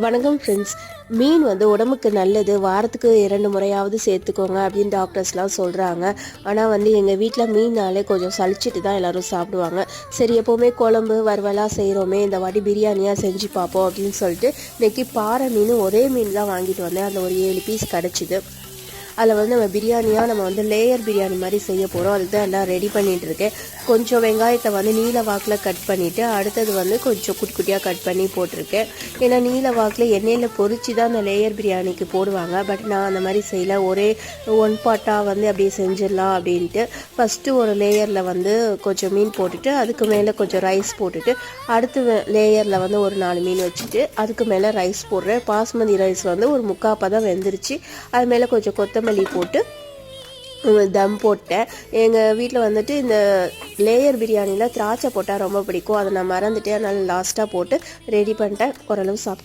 வணக்கம் ஃப்ரெண்ட்ஸ். மீன் வந்து உடம்புக்கு நல்லது, வாரத்துக்கு 2 முறையாவது சேர்த்துக்கோங்க அப்படின்னு டாக்டர்ஸ்லாம் சொல்கிறாங்க. ஆனால் வந்து எங்கள் வீட்டில் மீன்னாலே கொஞ்சம் சலிச்சிட்டு தான் எல்லோரும் சாப்பிடுவாங்க. சரி, எப்போவுமே குழம்பு வறுவலாக செய்கிறோமே, இந்த வாட்டி பிரியாணியாக செஞ்சு பார்ப்போம் அப்படின்னு சொல்லிட்டு இன்றைக்கி பாறை மீன் ஒரே மீன் தான் வாங்கிட்டு வந்தேன். அதில் ஒரு 7 பீஸ் கிடச்சிது. அதில் வந்து நம்ம வந்து லேயர் பிரியாணி மாதிரி செய்ய போகிறோம். அதுக்கு தான் எல்லாம் ரெடி பண்ணிகிட்டு இருக்கேன். கொஞ்சம் வெங்காயத்தை வந்து நீல வாக்கில் கட் பண்ணிவிட்டு அடுத்தது வந்து கொஞ்சம் குட்டி குட்டியாக கட் பண்ணி போட்டிருக்கேன். ஏன்னா நீல வாக்கில் எண்ணெயில் பொரிச்சு தான் அந்த லேயர் பிரியாணிக்கு போடுவாங்க. பட் நான் அந்த மாதிரி செய்யலை, ஒரே ஒன் பார்ட்டாக வந்து அப்படியே செஞ்சிடலாம் அப்படின்ட்டு ஃபஸ்ட்டு ஒரு லேயரில் வந்து கொஞ்சம் மீன் போட்டுட்டு அதுக்கு மேலே கொஞ்சம் ரைஸ் போட்டுட்டு அடுத்த லேயரில் வந்து ஒரு 4 மீன் வச்சுட்டு அதுக்கு மேலே ரைஸ் போடுறேன். பாஸ்மதி ரைஸ் வந்து ஒரு 3/4 தான் வெந்துருச்சு. அது மேலே கொஞ்சம் கொத்தமல்லி போட்டு தம் போட்டேன். எங்கள் வீட்டில் வந்துட்டு இந்த லேயர் பிரியாணியில் திராட்சை போட்டால் ரொம்ப பிடிக்கும். அதை நான் மறந்துட்டேன், அதனால் லாஸ்ட்டாக போட்டு ரெடி பண்ணிட்டேன். ஓரளவு சாப்பிட்டு